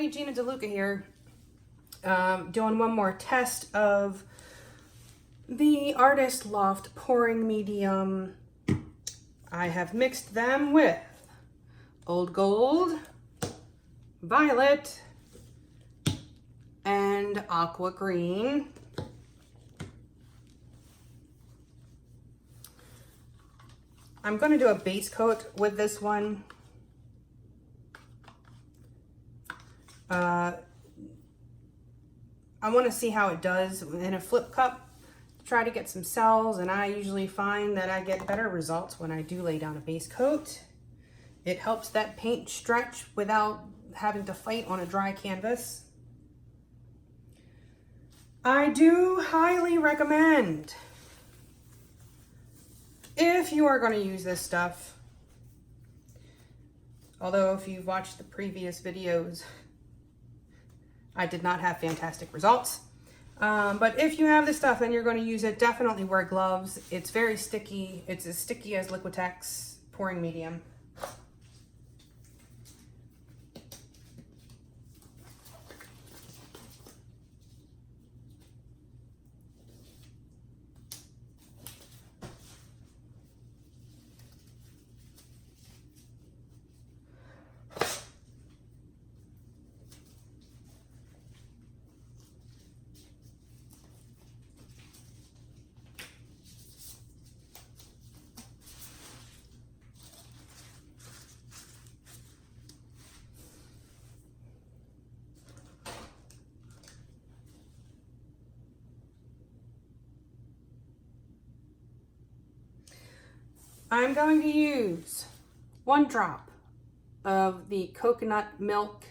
everybody, Gina DeLuca here. Doing one more test of the Artist Loft pouring medium. I have mixed them with Old Gold, Violet, and Aqua Green. I'm going to do a base coat with this one. I want to see how it does in a flip cup, try to get some cells, and I usually find that I get better results when I do lay down a base coat. It helps that paint stretch without having to fight on a dry canvas. I do highly recommend, if you are going to use this stuff, although if you've watched the previous videos, I did not have fantastic results. But if you have this stuff and you're going to use it, definitely wear gloves. It's very sticky. It's as sticky as Liquitex pouring medium. I'm going to use 1 drop of the coconut milk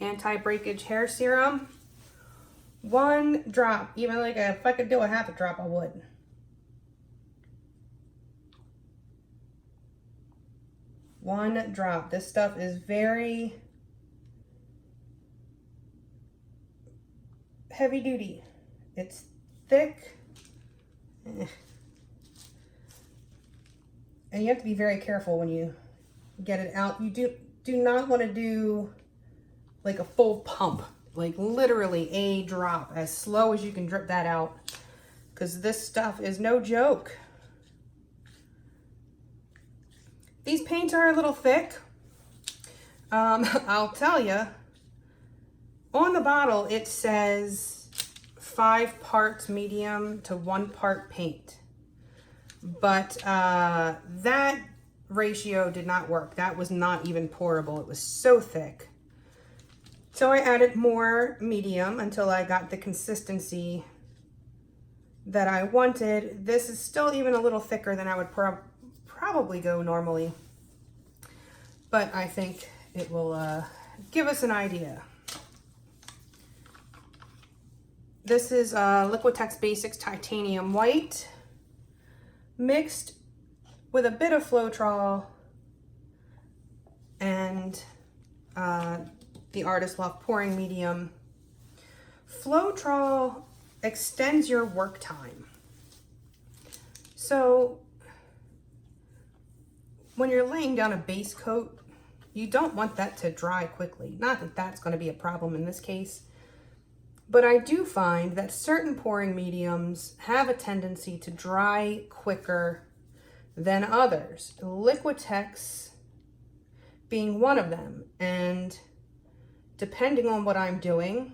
anti-breakage hair serum. 1 drop, even like if I could do a half a drop, I would. One drop. This stuff is very heavy duty. It's thick. And you have to be very careful when you get it out. You do not want to do like a full pump, like literally a drop, as slow as you can drip that out, because this stuff is no joke. These paints are a little thick. I'll tell you, on the bottle it says 5 parts medium to 1 part paint. But that ratio did not work. That was not even pourable. It was so thick. So I added more medium until I got the consistency that I wanted. This is still even a little thicker than I would probably go normally. But I think it will give us an idea. This is Liquitex Basics Titanium White, mixed with a bit of Floetrol and the Artist Loft pouring medium. Floetrol extends your work time. So when you're laying down a base coat, you don't want that to dry quickly. Not that that's going to be a problem in this case, but I do find that certain pouring mediums have a tendency to dry quicker than others. Liquitex being one of them. And depending on what I'm doing,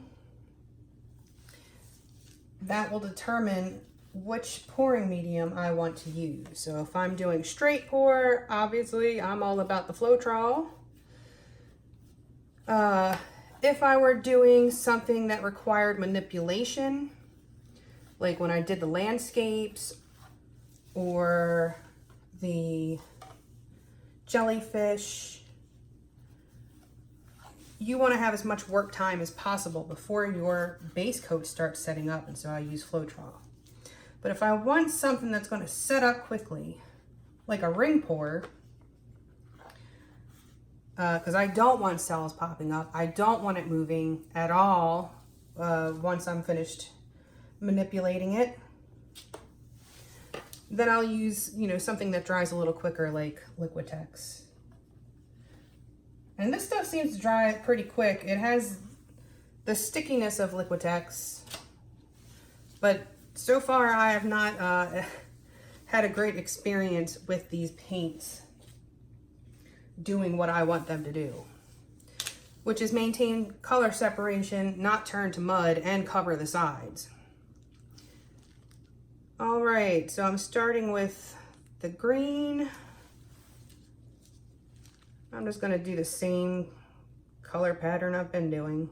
that will determine which pouring medium I want to use. So if I'm doing straight pour, obviously I'm all about the Floetrol. If I were doing something that required manipulation, like when I did the landscapes or the jellyfish, you want to have as much work time as possible before your base coat starts setting up, and so I use Floetrol. But if I want something that's going to set up quickly, like a ring pour, because I don't want cells popping up. I don't want it moving at all once I'm finished manipulating it. Then I'll use, something that dries a little quicker, like Liquitex. And this stuff seems to dry pretty quick. It has the stickiness of Liquitex, but so far I have not had a great experience with these paints doing what I want them to do, which is maintain color separation, not turn to mud, and cover the sides. All right, so I'm starting with the green. I'm just gonna do the same color pattern I've been doing.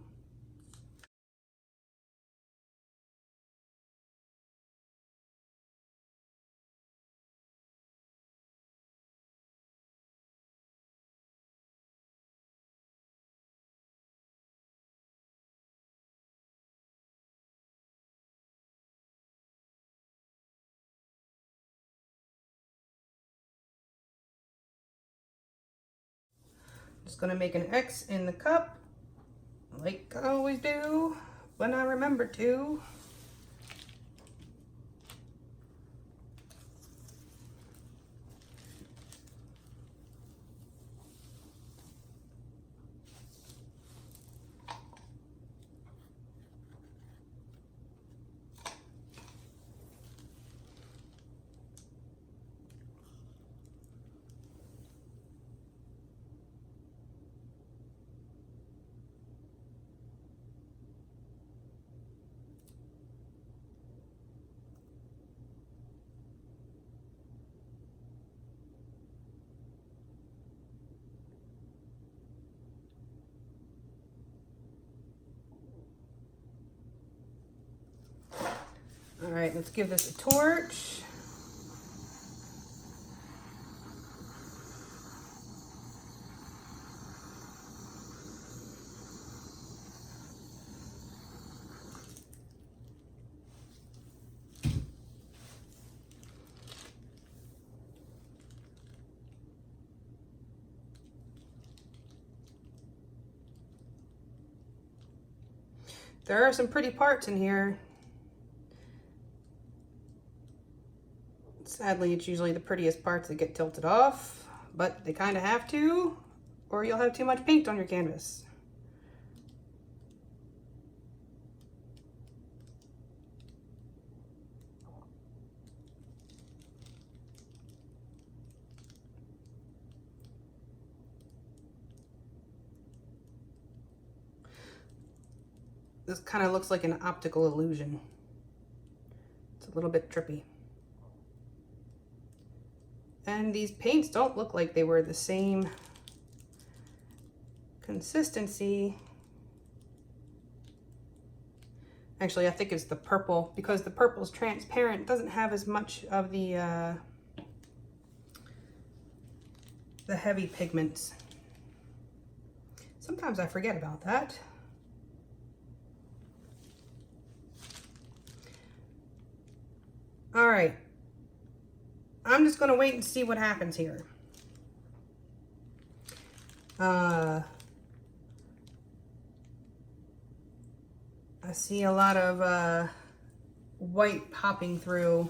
Just gonna make an X in the cup, like I always do when I remember to. All right, let's give this a torch. There are some pretty parts in here. Sadly, it's usually the prettiest parts that get tilted off, but they kind of have to, or you'll have too much paint on your canvas. This kind of looks like an optical illusion. It's a little bit trippy. And these paints don't look like they were the same consistency. Actually, I think it's the purple, because the purple is transparent. It doesn't have as much of the heavy pigments. Sometimes I forget about that. All right, I'm just gonna wait and see what happens here. I see a lot of white popping through.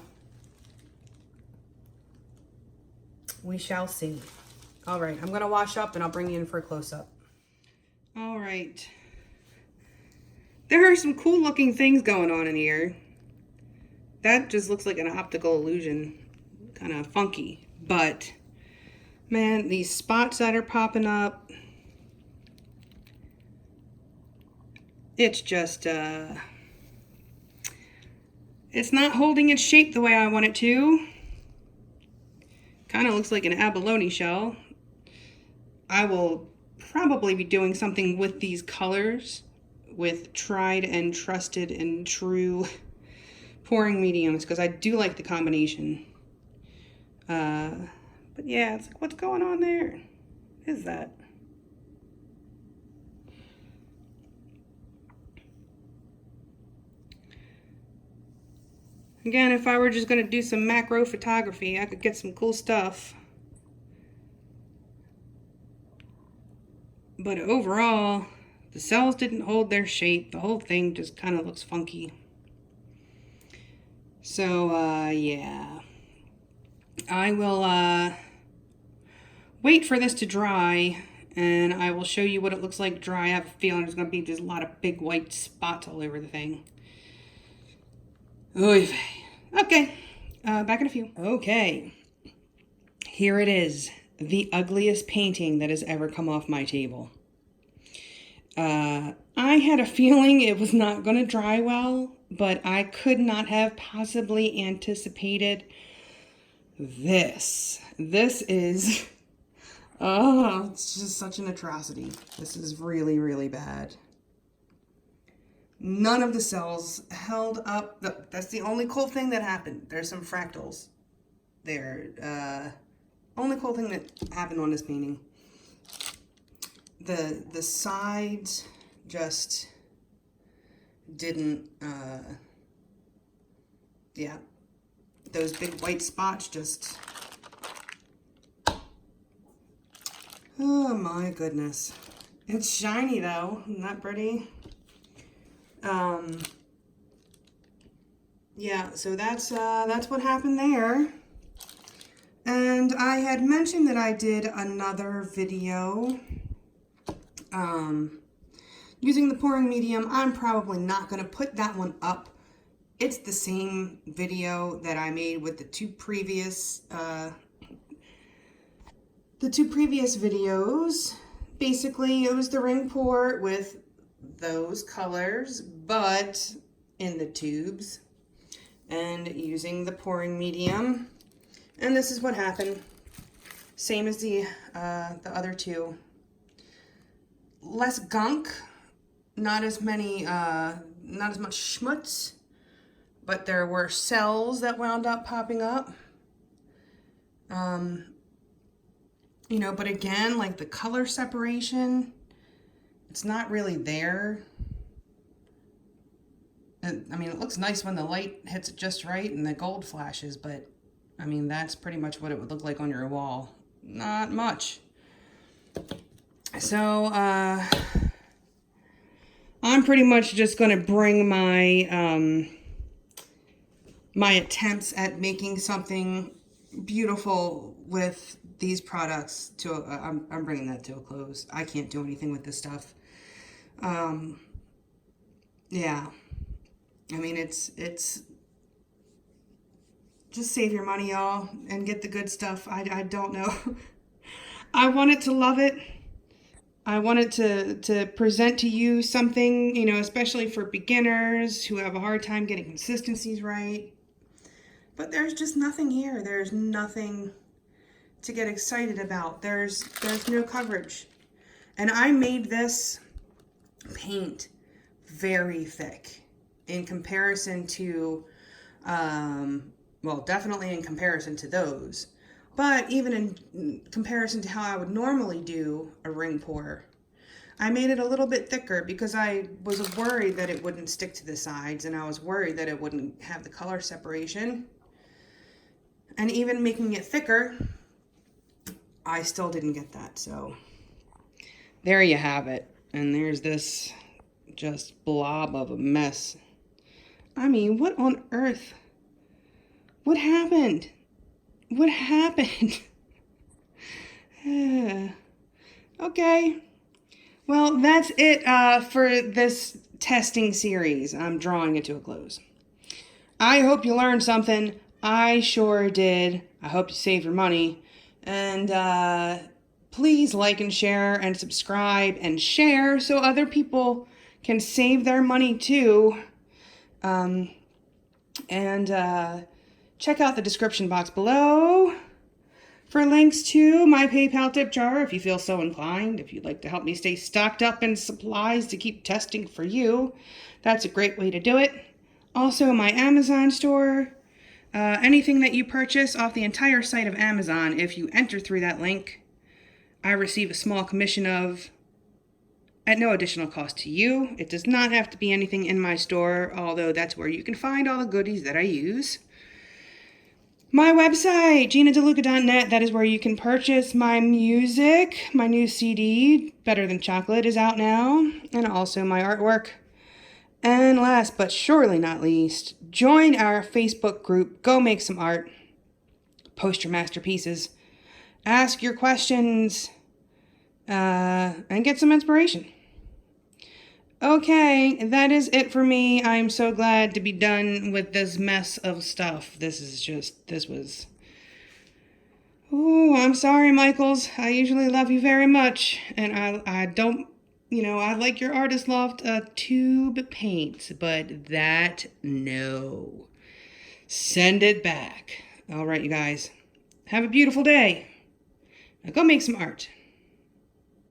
We shall see. All right, I'm gonna wash up and I'll bring you in for a close-up. All right. There are some cool looking things going on in here. That just looks like an optical illusion, kind of funky. But man, these spots that are popping up, it's just, it's not holding its shape the way I want it to. Kind of looks like an abalone shell. I will probably be doing something with these colors with tried and trusted and true pouring mediums, because I do like the combination. But yeah, it's like, what's going on there? What is that? Again, if I were just going to do some macro photography, I could get some cool stuff. But overall, the cells didn't hold their shape. The whole thing just kind of looks funky. So, yeah. I will wait for this to dry, and I will show you what it looks like dry. I have a feeling there's going to be just a lot of big white spots all over the thing. Oy vey. Okay, back in a few. Okay, here it is. The ugliest painting that has ever come off my table. I had a feeling it was not going to dry well, but I could not have possibly anticipated this. This is, oh, it's just such an atrocity. This is really, really bad. None of the cells held up. That's the only cool thing that happened. There's some fractals there. Only cool thing that happened on this painting. The sides just didn't, yeah. Those big white spots just, oh my goodness. It's shiny though, isn't that pretty? Yeah, so that's what happened there. And I had mentioned that I did another video using the pouring medium. I'm probably not going to put that one up. It's the same video that I made with the two previous videos. Basically, it was the ring pour with those colors, but in the tubes, and using the pouring medium. And this is what happened. Same as the other two. Less gunk, not as many, not as much schmutz, but there were cells that wound up popping up. You know, but again, like the color separation, it's not really there. I mean, it looks nice when the light hits it just right and the gold flashes, but I mean, that's pretty much what it would look like on your wall. Not much. So, I'm pretty much just going to bring my, my attempts at making something beautiful with these products to, I'm bringing that to a close. I can't do anything with this stuff. Yeah. I mean, it's just save your money, y'all, and get the good stuff. I don't know. I wanted to love it. I wanted to present to you something, you know, especially for beginners who have a hard time getting consistencies right. But there's just nothing here. There's nothing to get excited about. There's no coverage. And I made this paint very thick in comparison to, well, definitely in comparison to those. But even in comparison to how I would normally do a ring pour, I made it a little bit thicker because I was worried that it wouldn't stick to the sides, and I was worried that it wouldn't have the color separation. And even making it thicker, I still didn't get that. So there you have it. And there's this just blob of a mess. I mean, what on earth? What happened? What happened? Okay. Well, that's it for this testing series. I'm drawing it to a close. I hope you learned something. I sure did. I hope you save your money. And please like and share and subscribe and share so other people can save their money too. Check out the description box below for links to my PayPal tip jar if you feel so inclined. If you'd like to help me stay stocked up in supplies to keep testing for you, that's a great way to do it. Also, my Amazon store. Anything that you purchase off the entire site of Amazon, if you enter through that link, I receive a small commission of, at no additional cost to you. It does not have to be anything in my store, although that's where you can find all the goodies that I use. My website, GinaDeLuca.net, that is where you can purchase my music. My new CD, Better Than Chocolate, is out now, and also my artwork. And last but surely not least, join our Facebook group. Go make some art. Post your masterpieces. Ask your questions. and get some inspiration. Okay, that is it for me. I'm so glad to be done with this mess of stuff. This was... Oh, I'm sorry, Michaels. I usually love you very much. And I don't, I like your artist loft tube paint, but that, no. Send it back. All right, you guys. Have a beautiful day. Now go make some art.